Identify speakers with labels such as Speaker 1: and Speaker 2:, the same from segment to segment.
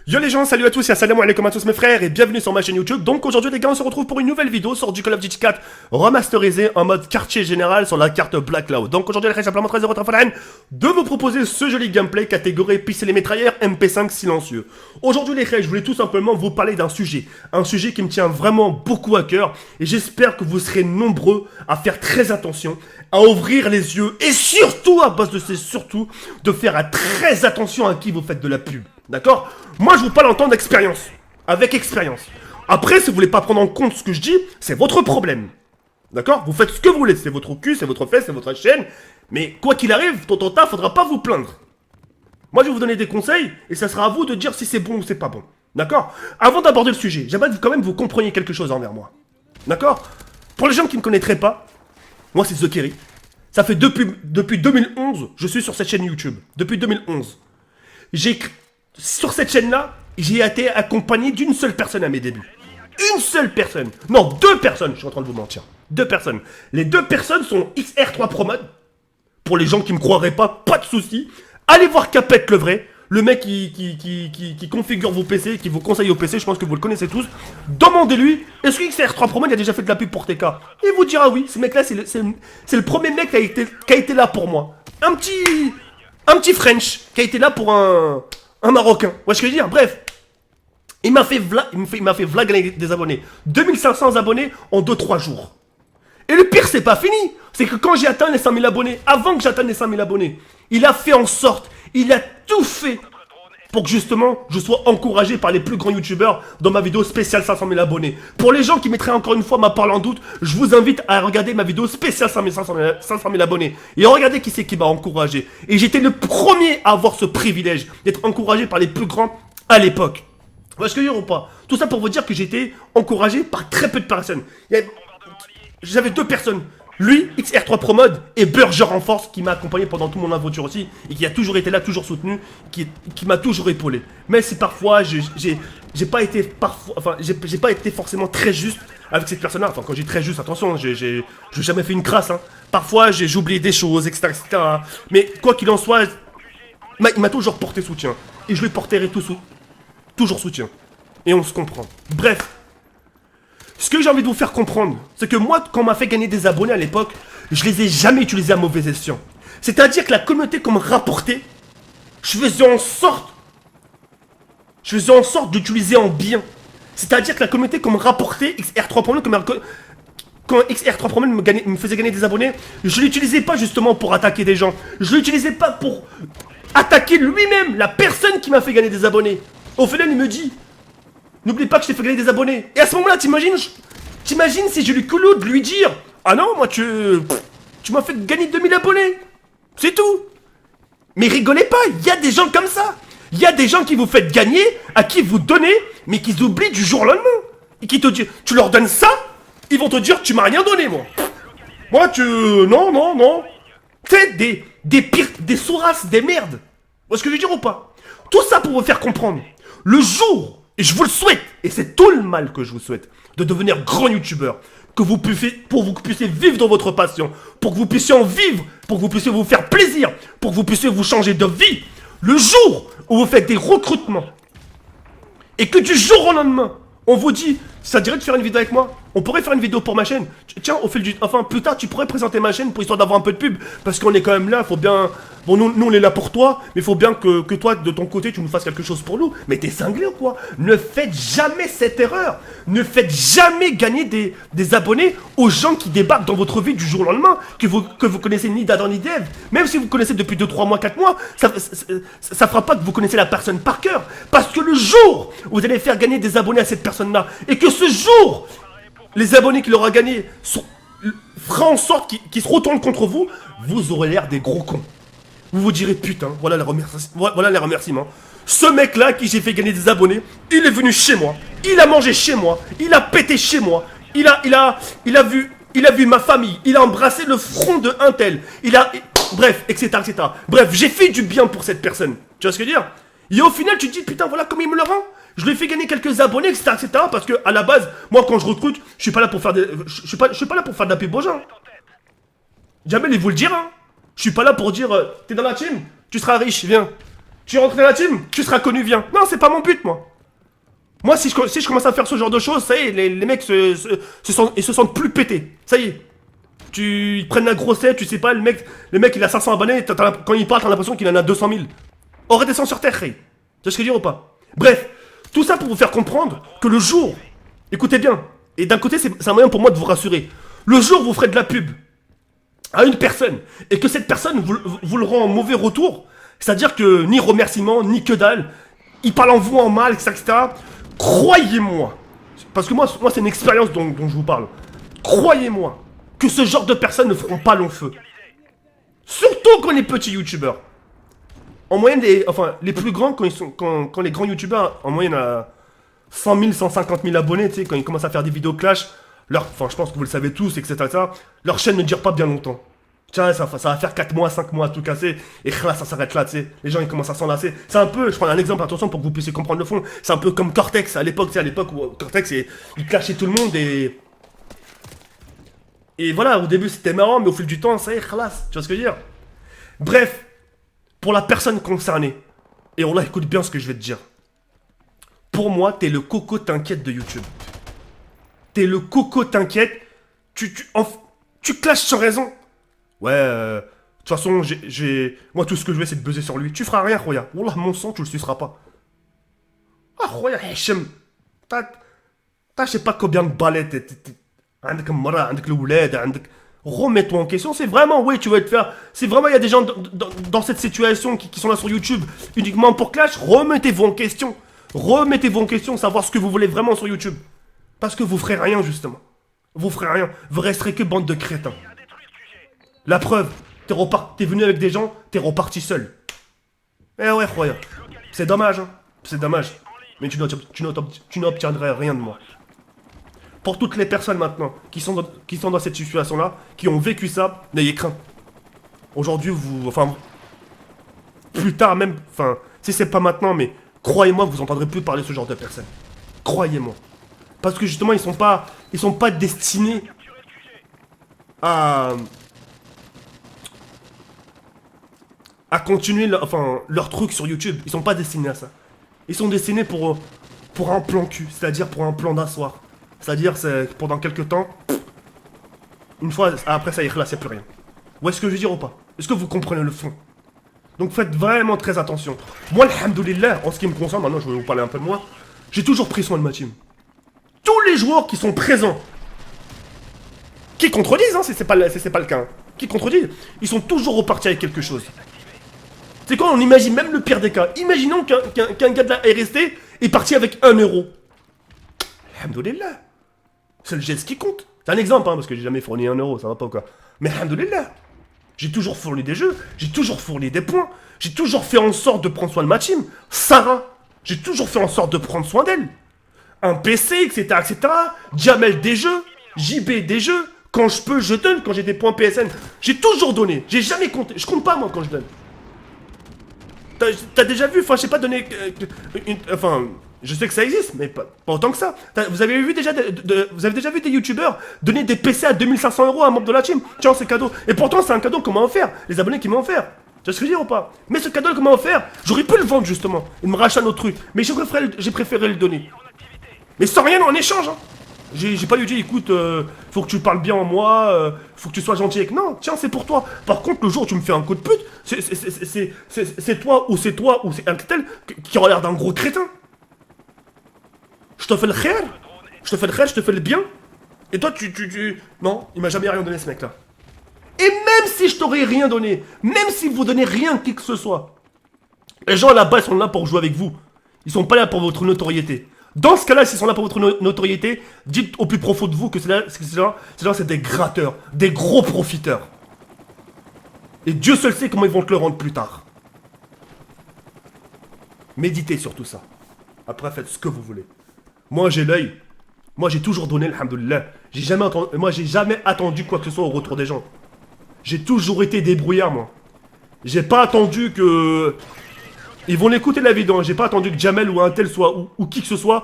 Speaker 1: Yo les gens, salut à tous et assalamu alaikum à tous mes frères et bienvenue sur ma chaîne YouTube. Donc aujourd'hui les gars, on se retrouve pour une nouvelle vidéo sur du Call of Duty 4 remasterisé en mode quartier général sur la carte Black Cloud. Donc aujourd'hui j'ai simplement très heureux de vous proposer ce joli gameplay catégorie pistolet mitrailleur MP5 silencieux. Aujourd'hui les frères, je voulais tout simplement vous parler d'un sujet. Un sujet qui me tient vraiment beaucoup à cœur et j'espère que vous serez nombreux à faire très attention, à ouvrir les yeux et surtout, à base de ces surtout, de faire très attention à qui vous faites de la pub. D'accord? Moi, je vous parle en temps d'expérience. Avec expérience. Après, si vous voulez pas prendre en compte ce que je dis, c'est votre problème. D'accord? Vous faites ce que vous voulez. C'est votre cul, c'est votre fesse, c'est votre chaîne. Mais quoi qu'il arrive, tonton Ta, faudra pas vous plaindre. Moi, je vais vous donner des conseils et ça sera à vous de dire si c'est bon ou c'est pas bon. D'accord? Avant d'aborder le sujet, j'aimerais quand même que vous compreniez quelque chose envers moi. D'accord? Pour les gens qui ne me connaîtraient pas, moi, c'est The Kerry. Ça fait depuis 2011, je suis sur cette chaîne YouTube. Depuis 2011. Sur cette chaîne-là, j'ai été accompagné d'une seule personne à mes débuts. Une seule personne. Non, deux personnes, je suis en train de vous mentir. Deux personnes. Les deux personnes sont XR3 Pro Mode. Pour les gens qui me croiraient pas de soucis. Allez voir Capet le vrai. Le mec qui configure vos PC, qui vous conseille au PC, je pense que vous le connaissez tous. Demandez-lui, est-ce que XR3 Pro Mode a déjà fait de la pub pour TK? Il vous dira oui, ce mec-là, c'est le premier mec qui a été là pour moi. Un petit French qui a été là pour un Marocain. Vous voyez ce que je veux dire? Bref. Il m'a fait gagner des abonnés. 2500 abonnés en 2-3 jours. Et le pire, c'est pas fini. C'est que quand j'ai atteint les 100 000 abonnés, avant que j'atteigne les 100 000 abonnés, il a fait en sorte, il a tout fait pour que justement, je sois encouragé par les plus grands youtubeurs dans ma vidéo spéciale 500 000 abonnés. Pour les gens qui mettraient encore une fois ma parole en doute, je vous invite à regarder ma vidéo spéciale 500 000 abonnés. Et regardez qui c'est qui m'a encouragé. Et j'étais le premier à avoir ce privilège d'être encouragé par les plus grands à l'époque. Vous voyez ce que je veux dire ou pas? Tout ça pour vous dire que j'étais encouragé par très peu de personnes. J'avais deux personnes. Lui, XR3 Pro Mode, et Burger en Force, qui m'a accompagné pendant toute mon aventure aussi, et qui a toujours été là, toujours soutenu, qui m'a toujours épaulé. Mais c'est parfois, j'ai pas été forcément très juste avec cette personne-là. Enfin, quand j'ai très juste, attention, j'ai jamais fait une crasse, hein. Parfois, j'ai oublié des choses, etc. Mais quoi qu'il en soit, il m'a toujours porté soutien. Et je lui porterai toujours soutien. Et on se comprend. Bref. Ce que j'ai envie de vous faire comprendre, c'est que moi, quand on m'a fait gagner des abonnés à l'époque, je les ai jamais utilisés à mauvais escient. C'est-à-dire que la communauté qu'on me rapportait, je faisais en sorte d'utiliser en bien. C'est-à-dire que la communauté qu'on me rapportait, XR3 Pro Mode, quand XR3 Pro Mode me faisait gagner des abonnés, je l'utilisais pas justement pour attaquer des gens. Je l'utilisais pas pour attaquer lui-même, la personne qui m'a fait gagner des abonnés. Au final, il me dit... N'oublie pas que je t'ai fait gagner des abonnés. Et à ce moment-là, t'imagines si je lui coulou de lui dire: ah non, moi tu m'as fait gagner 2000 abonnés. C'est tout. Mais rigolez pas, il y a des gens comme ça. Il y a des gens qui vous faites gagner, à qui vous donnez, mais qui oublient du jour au lendemain. Et qui te disent, tu leur donnes ça, ils vont te dire: tu m'as rien donné, moi. Moi, non. C'est des pires, des sourasses, des merdes. Vous voyez ce que je veux dire ou pas? Tout ça pour vous faire comprendre. Le jour... Et je vous le souhaite, et c'est tout le mal que je vous souhaite, de devenir grand youtubeur, pour que vous puissiez vivre dans votre passion, pour que vous puissiez en vivre, pour que vous puissiez vous faire plaisir, pour que vous puissiez vous changer de vie. Le jour où vous faites des recrutements, et que du jour au lendemain, on vous dit: ça dirait de faire une vidéo avec moi? On pourrait faire une vidéo pour ma chaîne. Tiens, plus tard, tu pourrais présenter ma chaîne pour histoire d'avoir un peu de pub. Parce qu'on est quand même là, faut bien... Bon, nous on est là pour toi, mais il faut bien que toi, de ton côté, tu nous fasses quelque chose pour nous. Mais t'es cinglé ou quoi? Ne faites jamais cette erreur. Ne faites jamais gagner des abonnés aux gens qui débarquent dans votre vie du jour au lendemain, que vous connaissez ni d'Adam ni d'Ève. Même si vous connaissez depuis 2-3 mois, 4 mois, ça fera pas que vous connaissez la personne par cœur. Parce que le jour où vous allez faire gagner des abonnés à cette personne-là, et que ce jour... les abonnés qu'il aura gagnés fera en sorte qu'ils se retournent contre vous, vous aurez l'air des gros cons. Vous vous direz: putain, voilà les remerciements. Ce mec-là qui j'ai fait gagner des abonnés, il est venu chez moi, il a mangé chez moi, il a pété chez moi, il a vu ma famille, il a embrassé le front de un tel, bref, etc. Bref, j'ai fait du bien pour cette personne. Tu vois ce que je veux dire? Et au final, tu te dis: putain, voilà comment il me le rend. Je lui ai fait gagner quelques abonnés, etc. Parce que à la base, moi quand je recrute, je suis pas là pour faire je suis pas là pour faire de la pub aux gens. Jamais il vous le dire, hein. Je suis pas là pour dire: t'es dans la team, tu seras riche, viens. Tu rentres dans la team, tu seras connu, viens. Non, c'est pas mon but, moi. Moi, si je commence à faire ce genre de choses, ça y est, les mecs ils se sentent plus pétés. Ça y est. Ils prennent la grossette, tu sais pas, le mec il a 500 abonnés, quand il parle, t'as l'impression qu'il en a 200 000. On redescend sur terre, hey. Tu vois ce que je veux dire ou pas? Bref, tout ça pour vous faire comprendre que le jour, écoutez bien, et d'un côté c'est un moyen pour moi de vous rassurer, le jour où vous ferez de la pub à une personne, et que cette personne vous le rend en mauvais retour, c'est-à-dire que ni remerciement, ni que dalle, il parle en vous en mal, etc. Croyez-moi, parce que moi c'est une expérience dont je vous parle, croyez-moi, que ce genre de personnes ne feront pas long feu. Surtout quand les petits youtubeurs. En moyenne, les plus grands, quand les grands youtubeurs, en moyenne à 100 000, 150 000 abonnés, tu sais, quand ils commencent à faire des vidéos clash, je pense que vous le savez tous, etc., leur chaîne ne dure pas bien longtemps. Tiens, ça va faire 4 mois, 5 mois à tout casser, et là, ça s'arrête là, tu sais. Les gens, ils commencent à s'enlacer. C'est un peu, je prends un exemple, attention, pour que vous puissiez comprendre le fond. C'est un peu comme Cortex, à l'époque, tu sais, à l'époque où Cortex, il clashait tout le monde, et voilà, au début, c'était marrant, mais au fil du temps, ça y est, khalas, tu vois ce que je veux dire? Bref, pour la personne concernée, et on là, écoute bien ce que je vais te dire. Pour moi, t'es le coco t'inquiète de YouTube. T'es le coco t'inquiète, tu clashes sans raison. Ouais, de toute façon, moi, tout ce que je veux, c'est de buzzer sur lui. Tu feras rien, Roya. Wallah, mon sang, tu le suceras pas. Ah, Roya, Hichem. T'as, je sais pas combien de balais عندك مرة عندك الولاد عندك remets-toi en question, c'est vraiment, oui, tu vas te faire, c'est vraiment, il y a des gens dans cette situation qui sont là sur YouTube uniquement pour clash, remettez-vous en question, savoir ce que vous voulez vraiment sur YouTube, parce que vous ferez rien justement, vous resterez que bande de crétins. La preuve, t'es venu avec des gens, t'es reparti seul. Eh ouais, Roya, c'est dommage, mais tu n'obtiendrais rien de moi. Pour toutes les personnes maintenant qui sont dans cette situation-là, qui ont vécu ça, n'ayez crainte. Aujourd'hui, plus tard même, si c'est pas maintenant, mais croyez-moi, vous entendrez plus parler de ce genre de personnes. Croyez-moi. Parce que justement, ils sont pas destinés à continuer leur truc sur YouTube. Ils sont pas destinés à ça. Ils sont destinés pour un plan cul, c'est-à-dire pour un plan d'asseoir. C'est-à-dire, pendant quelques temps, une fois, après ça y est, là, c'est plus rien. Où est-ce que je veux dire ou pas? Est-ce que vous comprenez le fond? Donc faites vraiment très attention. Moi, alhamdoulilah, en ce qui me concerne, maintenant je vais vous parler un peu de moi, j'ai toujours pris soin de ma team. Tous les joueurs qui sont présents, qui contredisent, hein, si c'est pas le cas, hein, qui contredisent, ils sont toujours repartis avec quelque chose. C'est quoi, on imagine même le pire des cas. Imaginons qu'un gars de la RST est parti avec 1 euro. Alhamdoulilah. C'est le geste qui compte. C'est un exemple, hein, parce que j'ai jamais fourni 1 euro, ça va pas ou quoi. Mais alhamdoulilah. J'ai toujours fourni des jeux, j'ai toujours fourni des points, j'ai toujours fait en sorte de prendre soin de ma team. Sarah, j'ai toujours fait en sorte de prendre soin d'elle. Un PC, etc., etc. Jamel des jeux, JB des jeux. Quand je peux, je donne. Quand j'ai des points PSN, j'ai toujours donné. J'ai jamais compté. Je compte pas, moi, quand je donne. T'as déjà vu, je sais pas donner... je sais que ça existe, mais pas autant que ça. Vous avez déjà vu des youtubeurs donner des PC à 2500 € à un membre de la team? Tiens, c'est cadeau. Et pourtant, c'est un cadeau qu'on m'a offert. Les abonnés qui m'ont offert. Tu vois ce que je veux dire ou pas? Mais ce cadeau qu'on m'a offert, j'aurais pu le vendre justement. Et me racheter un autre truc. Mais j'ai préféré le donner. Mais sans rien en échange, hein. J'ai pas lui dit, écoute, faut que tu parles bien en moi, faut que tu sois gentil avec... Non, tiens, c'est pour toi. Par contre, le jour où tu me fais un coup de pute, c'est toi ou c'est un tel qui aura l'air d'un gros crétin. Je te fais le khair, je te fais le bien. Et toi, Non, il m'a jamais rien donné, ce mec-là. Et même si je t'aurais rien donné, même si vous donnez rien qui que ce soit, les gens là-bas, ils sont là pour jouer avec vous. Ils sont pas là pour votre notoriété. Dans ce cas-là, s'ils sont là pour votre notoriété, dites au plus profond de vous que ces gens, c'est des gratteurs, des gros profiteurs. Et Dieu seul sait comment ils vont te le rendre plus tard. Méditez sur tout ça. Après, faites ce que vous voulez. Moi, j'ai l'œil. Moi, j'ai toujours donné, alhamdoulilah. J'ai jamais attendu quoi que ce soit au retour des gens. J'ai toujours été débrouillard, moi. J'ai pas attendu que... Ils vont l'écouter la vidéo, hein. J'ai pas attendu que Jamel ou un tel ou qui que ce soit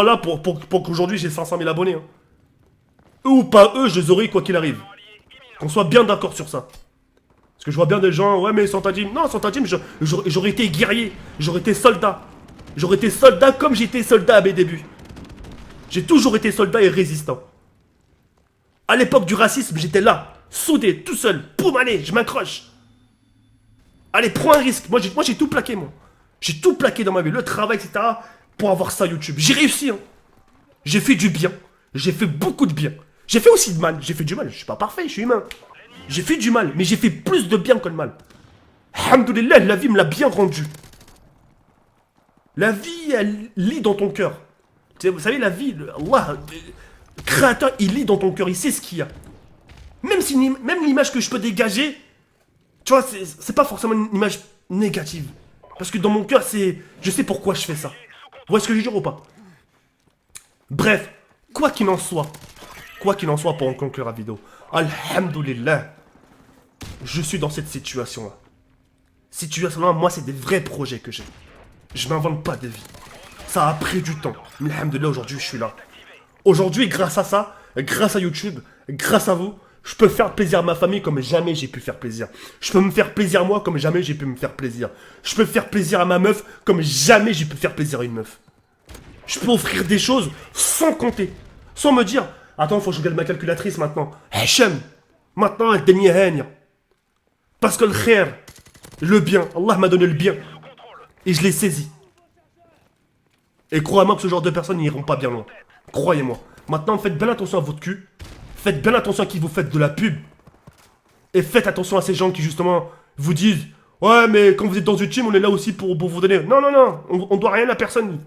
Speaker 1: là pour qu'aujourd'hui j'ai 500 000 abonnés. Hein. Eux ou pas eux, je les aurai quoi qu'il arrive. Qu'on soit bien d'accord sur ça. Parce que je vois bien des gens, ouais mais sans ta team. Non, sans ta team, j'aurais été guerrier. J'aurais été soldat. J'aurais été soldat comme j'étais soldat à mes débuts. J'ai toujours été soldat et résistant. À l'époque du racisme, j'étais là, soudé, tout seul. Poum, allez, je m'accroche. Allez, prends un risque. Moi, j'ai tout plaqué, moi. J'ai tout plaqué dans ma vie, le travail, etc. pour avoir ça YouTube. J'ai réussi, hein. J'ai fait du bien. J'ai fait beaucoup de bien. J'ai fait aussi de mal. J'ai fait du mal. Je suis pas parfait, je suis humain. J'ai fait du mal, mais j'ai fait plus de bien que de mal. Alhamdoulilah, la vie me l'a bien rendu. La vie, elle lit dans ton cœur. Vous savez, la vie, Allah, le créateur, il lit dans ton cœur, il sait ce qu'il y a. Même si, même l'image que je peux dégager, tu vois, c'est pas forcément une image négative. Parce que dans mon cœur, je sais pourquoi je fais ça. Vous voyez ce que je dis ou pas? Bref, quoi qu'il en soit pour en conclure la vidéo, alhamdoulilah, je suis dans cette situation-là. Situation-là, moi, c'est des vrais projets que j'ai. Je m'invente pas de vie. Ça a pris du temps. Mais alhamdoulilah, aujourd'hui, je suis là. Aujourd'hui, grâce à ça, grâce à YouTube, grâce à vous, je peux faire plaisir à ma famille comme jamais j'ai pu faire plaisir. Je peux me faire plaisir moi comme jamais j'ai pu me faire plaisir. Je peux faire plaisir à ma meuf comme jamais j'ai pu faire plaisir à une meuf. Je peux offrir des choses sans compter. Sans me dire, attends, faut que je regarde ma calculatrice maintenant. Hachem, maintenant elle t'est haine. Parce que le khair, le bien, Allah m'a donné le bien. Et je l'ai saisi. Et croyez-moi que ce genre de personnes n'iront pas bien loin. Croyez-moi. Maintenant, faites bien attention à votre cul. Faites bien attention à qui vous faites de la pub. Et faites attention à ces gens qui, justement, vous disent ouais, mais quand vous êtes dans une team, on est là aussi pour vous donner. Non, non, non. On doit rien à personne, nous.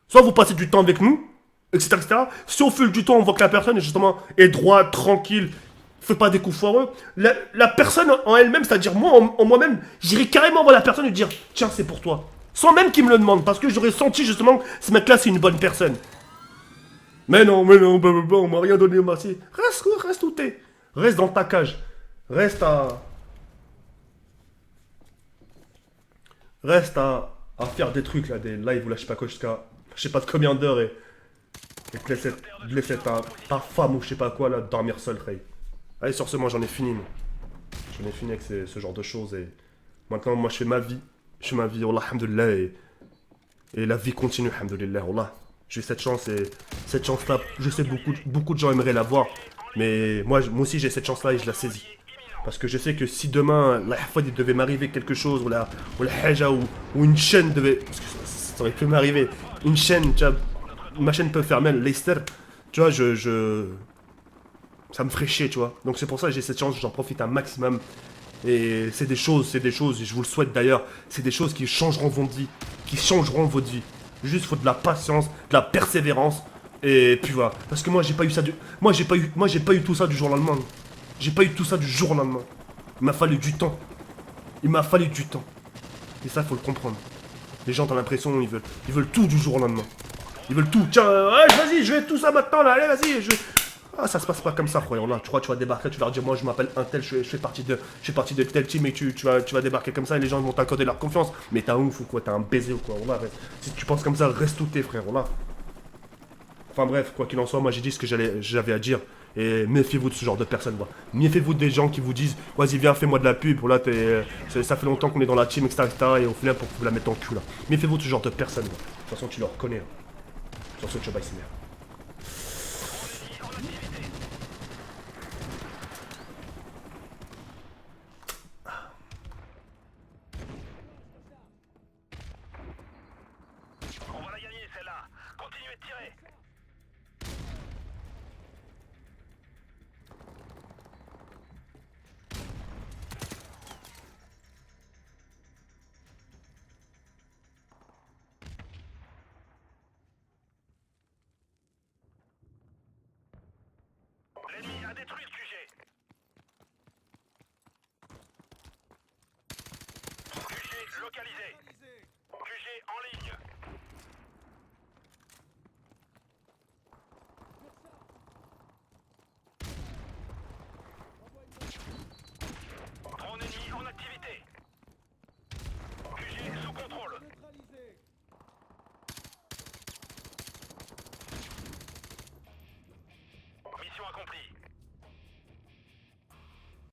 Speaker 1: Soit vous passez du temps avec nous, etc., etc. Si au fil du temps, on voit que la personne, justement, est droite, tranquille, fait pas des coups foireux, la personne en elle-même, c'est-à-dire moi, en moi-même, j'irai carrément voir la personne et dire tiens, c'est pour toi. Sans même qu'il me le demande, parce que j'aurais senti, justement, que ce mec-là, c'est une bonne personne. Mais non, on m'a rien donné, merci. Reste où t'es. Reste dans ta cage. Reste à faire des trucs, là, des lives ou là, je sais pas quoi, jusqu'à je sais pas de combien d'heures et te laisser ta femme ou je sais pas quoi, là, dormir seul, Ray. Allez, sur ce, moi, j'en ai fini, moi. J'en ai fini avec ce genre de choses et maintenant, moi, je fais ma vie. Je fais ma vie, Allah, alhamdoulilah, et la vie continue, alhamdoulilah, Allah. J'ai cette chance et cette chance-là, je sais beaucoup de gens aimeraient l'avoir, mais moi aussi j'ai cette chance-là et je la saisis. Parce que je sais que si demain, la fois il devait m'arriver quelque chose, ou la haja, ou une chaîne devait... Parce que ça aurait pu m'arriver. Une chaîne, tu vois, ma chaîne peut fermer, Leicester, tu vois, ça me ferait chier, tu vois. Donc c'est pour ça que j'ai cette chance, j'en profite un maximum. Et c'est des choses, et je vous le souhaite d'ailleurs, c'est des choses qui changeront votre vie, votre vie. Juste, faut de la patience, de la persévérance, et puis voilà. Parce que moi, j'ai pas eu ça moi, j'ai pas eu tout ça du jour au lendemain. J'ai pas eu tout ça du jour au lendemain. Il m'a fallu du temps. Il m'a fallu du temps. Et ça, faut le comprendre. Les gens, t'as l'impression, ils veulent tout du jour au lendemain. Ils veulent tout. Tiens, vas-y, je vais tout ça maintenant, là, allez, vas-y, Ah, ça se passe pas comme ça, croyons là. Tu crois, tu vas débarquer, tu vas leur dire, moi je m'appelle un tel, je fais partie de tel team et tu vas débarquer comme ça et les gens vont t'accorder leur confiance. Mais t'as ouf ou quoi, t'as un baiser ou quoi, voilà, si tu penses comme ça, reste où t'es, frère, voilà. Enfin bref, quoi qu'il en soit, moi j'ai dit ce que j'avais à dire. Et méfiez-vous de ce genre de personnes, voilà. Méfiez-vous des gens qui vous disent, vas-y, viens, fais-moi de la pub, voilà, ça fait longtemps qu'on est dans la team, etc., et au final, pour que vous la mettez en cul, là. Méfiez-vous de ce genre de personnes, voilà. De toute façon, tu le reconnais, hein. De toute façon, tu vas ici, merde.
Speaker 2: On va la gagner celle-là. Continuez de tirer. L'ennemi a détruit le QG. QG localisé. QG en ligne.